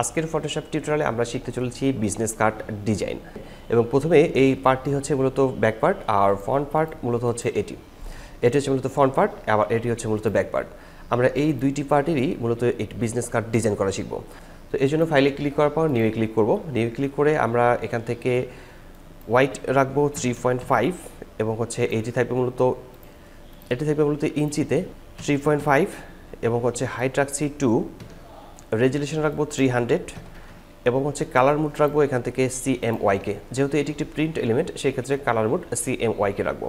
আজকের ফটোশপ টিউটোরিয়ালে আমরা শিখতে চলেছি বিজনেস কার্ড ডিজাইন এবং প্রথমে এই পার্টটি হচ্ছে মূলত ব্যাক পার্ট আর ফ্রন্ট পার্ট মূলত হচ্ছে এটি হচ্ছে মূলত ফ্রন্ট পার্ট আবার এটি হচ্ছে মূলত ব্যাক পার্ট। আমরা এই দুইটি পার্টেরই মূলত এই বিজনেস কার্ড ডিজাইন করা শিখব। তো এই জন্য ফাইলে ক্লিক করার পর নিউ ক্লিক করব। নিউ ক্লিক করে আমরা এখান থেকে হোয়াইট রাখবো 3.5 এবং হচ্ছে এটি থাকবে মূলত ইঞ্চিতে 3.5 এবং হচ্ছে হাইট রাখছি 2, রেজুলেশন রাখবো 300 এবং হচ্ছে কালার মোড রাখবো এখান থেকে CMYK। যেহেতু এটি একটি প্রিন্ট এলিমেন্ট সেই ক্ষেত্রে কালার মোড CMYK রাখবো।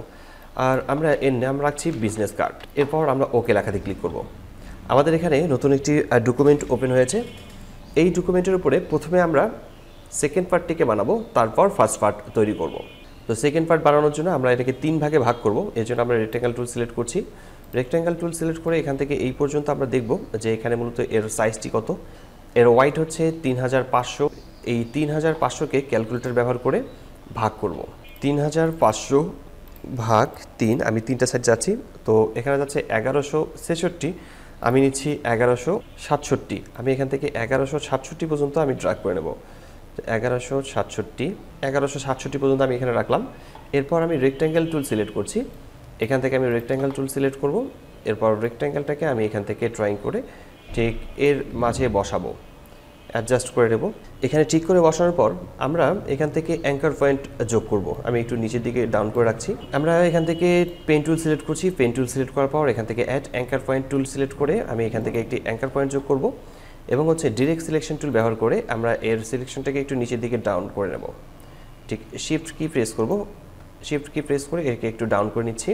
আর আমরা এর নাম রাখছি বিজনেস কার্ড। এরপর আমরা ওকে লেখাতে ক্লিক করব। আমাদের এখানে নতুন একটি ডকুমেন্ট ওপেন হয়েছে। এই ডকুমেন্টের উপরে প্রথমে আমরা সেকেন্ড পার্টটিকে বানাবো, তারপর ফার্স্ট পার্ট তৈরি করব। তো সেকেন্ড পার্ট বানানোর জন্য আমরা এটাকে 3 ভাগে ভাগ করব। এর জন্য আমরা রেক্ট্যাঙ্গেল টুল সিলেক্ট করছি। রেক্ট্যাঙ্গেল টুল সিলেক্ট করে এখান থেকে এই পর্যন্ত আমরা দেখব যে এখানে মূলত এর সাইজটি কত। এর ওয়াইড হচ্ছে 3500। এই 3500কে ক্যালকুলেটর ব্যবহার করে ভাগ করব। 3500 ভাগ 3, আমি 3টা সাইড যাচ্ছি। তো এখানে যাচ্ছে 1166, আমি নিচ্ছি 1167। আমি এখান থেকে 1167 পর্যন্ত আমি ড্র্যাগ করে নেব। 1167 পর্যন্ত আমি এখানে রাখলাম। এরপর আমি রেক্ট্যাঙ্গেল টুল সিলেক্ট করছি। এখান থেকে আমি রেক্ট্যাঙ্গেল টুল সিলেক্ট করব। এরপর রেক্ট্যাঙ্গেলটাকে আমি এখান থেকে ড্রয়িং করে ঠিক এর মাঝে বসাবো, অ্যাডজাস্ট করে নেব। এখানে ঠিক করে বসানোর পর আমরা এখান থেকে অ্যাঙ্কার পয়েন্ট যোগ করব। আমি একটু নিচের দিকে ডাউন করে রাখছি। আমরা এখান থেকে পেন টুল সিলেক্ট করছি। পেন টুল সিলেক্ট করার পর এখান থেকে add anchor point tool select করে আমি এখান থেকে একটি অ্যাঙ্কার পয়েন্ট যোগ করব এবং হচ্ছে ডিরেক্ট সিলেকশন টুল ব্যবহার করে আমরা এর সিলেকশনটাকে একটু নিচের দিকে ডাউন করে নেব। ঠিক শিফট কি প্রেস করব, শিফট কি প্রেস করে একে একটু ডাউন করে নিচ্ছি।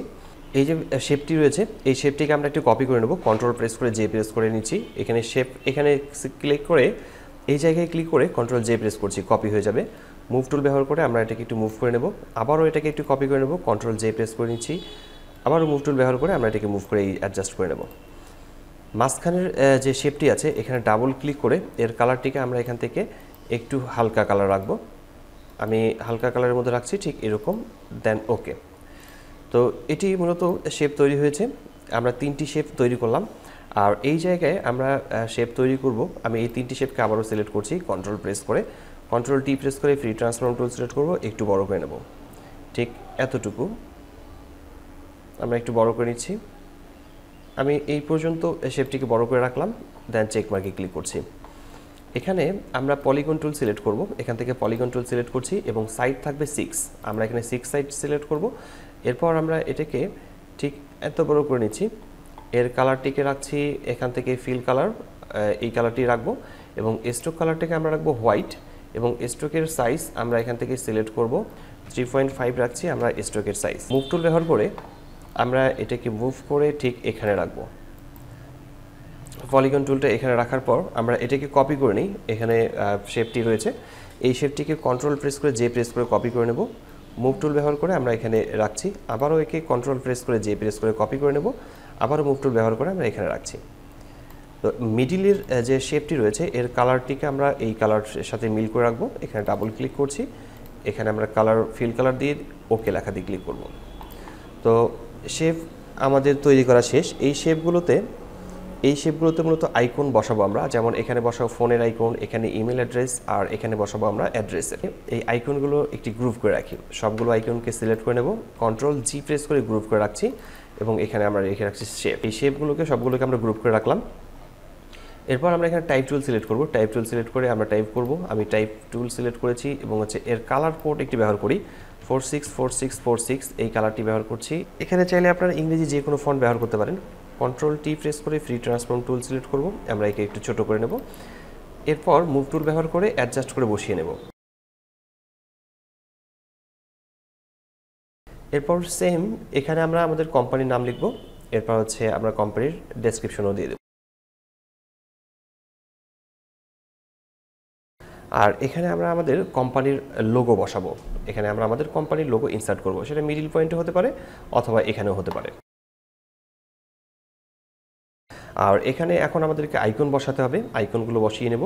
এই যে শেপটি রয়েছে এই শেপটিকে আমরা একটু কপি করে নেব। কন্ট্রোল প্রেস করে জে প্রেস করে নিচ্ছি। এখানে শেপ এখানে ক্লিক করে এই জায়গায় ক্লিক করে কন্ট্রোল জে প্রেস করছি, কপি হয়ে যাবে। মুভ টুল ব্যবহার করে আমরা এটাকে একটু মুভ করে নেব। আবারও এটাকে একটু কপি করে নেব, কন্ট্রোল জে প্রেস করে নিচ্ছি। আবারও মুভ টুল ব্যবহার করে আমরা এটাকে মুভ করে অ্যাডজাস্ট করে নেব। মাঝখানের যে শেপটি আছে এখানে ডাবল ক্লিক করে এর কালারটিকে আমরা এখান থেকে একটু হালকা কালার রাখবো। আমি হালকা কালারের মধ্যে রাখছি, ঠিক এরকম, দেন ওকে। তো এটি মূলত শেপ তৈরি হয়েছে। আমরা 3টি শেপ তৈরি করলাম। আর এই জায়গায় আমরা শেপ তৈরি করব। আমি এই 3টি শেপকে আবারও সিলেক্ট করছি, কন্ট্রোল প্রেস করে কন্ট্রোল টি প্রেস করে ফ্রি ট্রান্সফর্ম টুল সিলেক্ট করব, একটু বড় করে নেব। ঠিক এতটুকু আমরা একটু বড় করে নিচ্ছি। আমি এই পর্যন্ত শেপটিকে বড় করে রাখলাম, দেন চেক মার্কে ক্লিক করছি। এখানে আমরা পলিগন টুল সিলেক্ট করব। এখান থেকে পলিগন টুল সিলেক্ট করছি এবং সাইড থাকবে 6। আমরা এখানে 6 সাইড সিলেক্ট করব। এরপর আমরা এটাকে ঠিক এত বড় করে নিচ্ছি। এর কালারটিকে রাখছি এখান থেকে ফিল কালার, এই কালারটি রাখবো এবং স্ট্রোক কালারটাকে আমরা রাখবো হোয়াইট এবং স্ট্রোকের সাইজ আমরা এখান থেকে সিলেক্ট করব 3.5 রাখছি আমরা স্ট্রোকের সাইজ। মুভ টুল ব্যবহার করে আমরা এটাকে মুভ করে ঠিক এখানে রাখবো। পলিগন টুলটা এখানে রাখার পর আমরা এটাকে কপি করে নিই। এখানে শেপটি রয়েছে, এই শেপটিকে কন্ট্রোল প্রেস করে জে প্রেস করে কপি করে নেব। মুভ টুল ব্যবহার করে আমরা এখানে রাখছি। আবারও একে কন্ট্রোল প্রেস করে জে প্রেস করে কপি করে নেব। আবারও মুভ টুল ব্যবহার করে আমরা এখানে রাখছি। তো মিডিলের যে শেপটি রয়েছে এর কালারটিকে আমরা এই কালারের সাথে মিল করে রাখবো। এখানে ডাবল ক্লিক করছি। এখানে আমরা কালার ফিল কালার দিয়ে ওকে লেখা দিয়ে ক্লিক করব। তো শেপ আমাদের তৈরি করা শেষ। এই শেপগুলোতে মূলত আইকন বসাবো আমরা, যেমন এখানে বসাবো ফোনের আইকন, এখানে ইমেল অ্যাড্রেস, আর এখানে বসাবো আমরা অ্যাড্রেসের। এই আইকনগুলো একটি গ্রুপ করে রাখি। সবগুলো আইকনকে সিলেক্ট করে নেব, কন্ট্রোল জি প্রেস করে গ্রুপ করে রাখছি এবং এখানে আমরা রেখে রাখছি শেপ। এই শেপগুলোকে সবগুলোকে আমরা গ্রুপ করে রাখলাম। এরপর আমরা এখানে টাইপ টুল সিলেক্ট করব। টাইপ টুল সিলেক্ট করে আমরা টাইপ করব। আমি টাইপ টুল সিলেক্ট করেছি এবং হচ্ছে এর কালার কোড একটি ব্যবহার করি 464646, এই কালারটি ব্যবহার করছি। এখানে চাইলে আপনারা ইংরেজি যে কোনো ফন্ট ব্যবহার করতে পারেন। কন্ট্রোল টি প্রেস করে ফ্রি ট্রান্সফর্ম টুল সিলেক্ট করব। আমরা একে একটু ছোট করে নেব। এরপর মুভ টুল ব্যবহার করে অ্যাডজাস্ট করে বসিয়ে নেব। এরপর সেম এখানে আমরা আমাদের কোম্পানির নাম লিখব। এরপর হচ্ছে আমরা কোম্পানির ডেসক্রিপশনও দিয়ে দেব। আর এখানে আমরা আমাদের কোম্পানির লোগো বসাবো। এখানে আমরা আমাদের কোম্পানির লোগো ইনসার্ট করব। সেটা মিডল পয়েন্টে হতে পারে অথবা এখানেও হতে পারে। আর এখানে এখন আমাদেরকে আইকন বসাতে হবে। আইকনগুলো বসিয়ে নেব।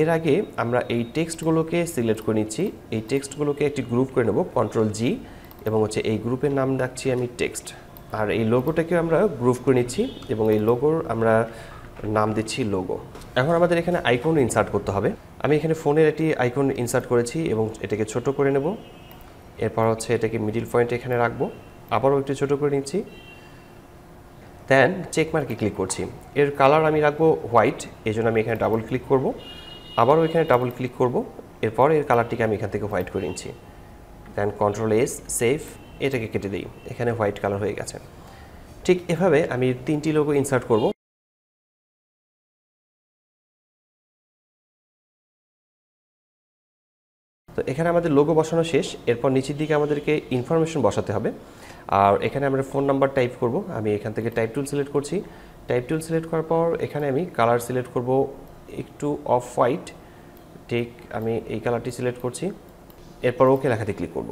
এর আগে আমরা এই টেক্সটগুলোকে সিলেক্ট করে নিচ্ছি। এই টেক্সটগুলোকে একটি গ্রুপ করে নেব, কন্ট্রোল জি, এবং হচ্ছে এই গ্রুপের নাম রাখছি আমি টেক্সট। আর এই লোগোটাকে আমরা গ্রুপ করে নিচ্ছি এবং এই লোগোর আমরা নাম দিচ্ছি লোগো। এখন আমাদের এখানে আইকন ইনসার্ট করতে হবে। আমি এখানে ফোনের একটি আইকন ইনসার্ট করেছি এবং এটাকে ছোট করে নেব। এরপর হচ্ছে এটাকে মিডিল পয়েন্ট এখানে রাখবো, আবারও একটু ছোট করে নিচ্ছি, দেন চেক মার্কে ক্লিক করছি। এর কালার আমি রাখবো হোয়াইট, এই জন্য আমি এখানে ডাবল ক্লিক করব, আবারও এখানে ডাবল ক্লিক করব, এরপর এর কালারটিকে আমি এখান থেকে হোয়াইট করে নিচ্ছি, দেন কন্ট্রোল এস সেভ, এটাকে কেটে দিই, এখানে হোয়াইট কালার হয়ে গেছে। ঠিক এভাবে আমি 3টি লোগো ইনসার্ট করব। তো এখানে আমাদের লোগো বসানো শেষ। এরপর নিচের দিকে আমাদেরকে ইনফরমেশন বসাতে হবে। আর এখানে আমরা ফোন নাম্বার টাইপ করব। আমি এখান থেকে টাইপ টুল সিলেক্ট করছি। টাইপ টুল সিলেক্ট করার পর এখানে আমি কালার সিলেক্ট করব একটু অফ হোয়াইট, ঠিক আমি এই কালারটি সিলেক্ট করছি। এরপর ওকে লেখাতে ক্লিক করব।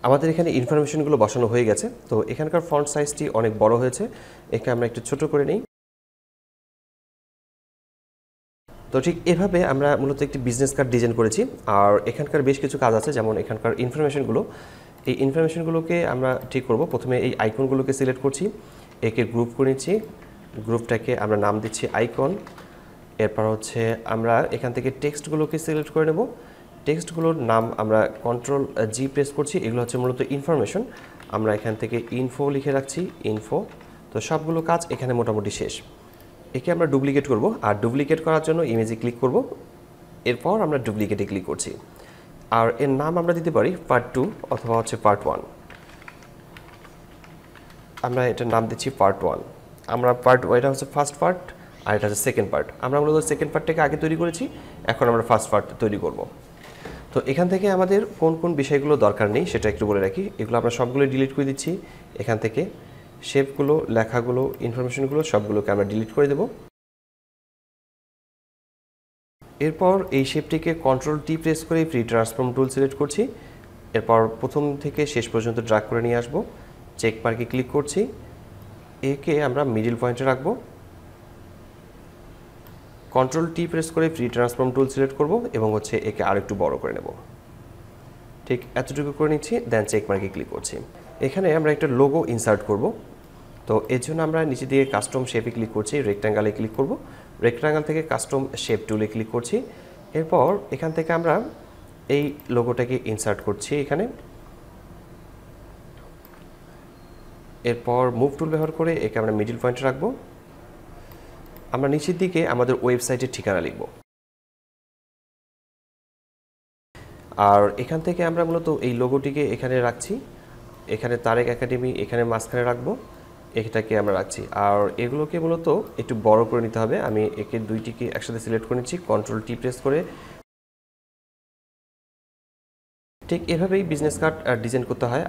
আমাদের এখানে ইনফরমেশনগুলো বসানো হয়ে গেছে। তো এখানকার ফন্ট সাইজটি অনেক বড় হয়েছে, একে আমরা একটু ছোট করে নিই। তো ঠিক এভাবে আমরা মূলত একটি বিজনেস কার্ড ডিজাইন করেছি। আর এখানকার বেশ কিছু কাজ আছে, যেমন এখানকার ইনফরমেশনগুলো, এই ইনফরমেশনগুলোকে আমরা ঠিক করব। প্রথমে এই আইকনগুলোকে সিলেক্ট করছি, একে গ্রুপ করে নিচ্ছি, গ্রুপটাকে আমরা নাম দিচ্ছি আইকন। এরপর হচ্ছে আমরা এখান থেকে টেক্সটগুলোকে সিলেক্ট করে নেব। টেক্সটগুলোর নাম আমরা কন্ট্রোল জি প্রেস করছি, এগুলো হচ্ছে মূলত ইনফরমেশন। আমরা এখান থেকে ইনফো লিখে রাখছি, ইনফো। তো সবগুলো কাজ এখানে মোটামুটি শেষ। একে আমরা ডুপ্লিকেট করব, আর ডুপ্লিকেট করার জন্য ইমেজে ক্লিক করব, এরপর আমরা ডুপ্লিকেটে ক্লিক করছি। আর এর নাম আমরা দিতে পারি পার্ট 2 অথবা হচ্ছে পার্ট 1। আমরা এটার নাম দিচ্ছি পার্ট 1। আমরা এটা হচ্ছে ফার্স্ট পার্ট আর এটা হচ্ছে সেকেন্ড পার্ট। আমরা মূলত সেকেন্ড পার্টটাকে আগে তৈরি করেছি, এখন আমরা ফার্স্ট পার্ট তৈরি করব। তো এখান থেকে আমাদের কোন কোন বিষয়গুলো দরকার নেই সেটা একটু বলে রাখি। এগুলো আমরা সবগুলো ডিলিট করে দিচ্ছি। এখান থেকে শেপগুলো, লেখাগুলো, ইনফরমেশনগুলো সবগুলোকে আমরা ডিলিট করে দেব। এরপর এই শেপটিকে কন্ট্রোল টি প্রেস করে ফ্রি ট্রান্সফর্ম টুল সিলেক্ট করছি। এরপর প্রথম থেকে শেষ পর্যন্ত ড্র্যাগ করে নিয়ে আসব, চেক মার্কে ক্লিক করছি, একে আমরা মিডল পয়েন্টে রাখব। কন্ট্রোল টি প্রেস করে ফ্রি ট্রান্সফর্ম টুল সিলেক্ট করব এবং হচ্ছে একে আরেকটু বড় করে নেব, ঠিক এতটুকু করে নিচ্ছি, দেন চেক মার্কে ক্লিক করছি। এখানে আমরা একটা লোগো ইনসার্ট করব। তো এর জন্য আমরা নিচে দিয়ে কাস্টম শেপে ক্লিক করছি, রেক্ট্যাঙ্গেলে ক্লিক করব, রেক্ট্যাঙ্গেল থেকে কাস্টম শেপ টুলে ক্লিক করছি। এরপর এখান থেকে আমরা এই লোগোটাকে ইনসার্ট করছি এখানে। এরপর মুভ টুল ব্যবহার করে একে আমরা মিডল পয়েন্টে রাখবো। আমরা নিচের দিকে আমাদের ওয়েবসাইটের ঠিকানা লিখব। আর এখান থেকে আমরা মূলত এই লোগোটিকে এখানে রাখছি, এখানে তারেক একাডেমি এখানে মাঝখানে রাখবো, এটাকে আমরা রাখছি। আর এগুলোকে মূলত একটু বড় করে নিতে হবে। আমি একে দুইটিকে একসাথে সিলেক্ট করে নিচ্ছি, কন্ট্রোল টি প্রেস করে। ঠিক এভাবেই বিজনেস কার্ড ডিজাইন করতে হয়।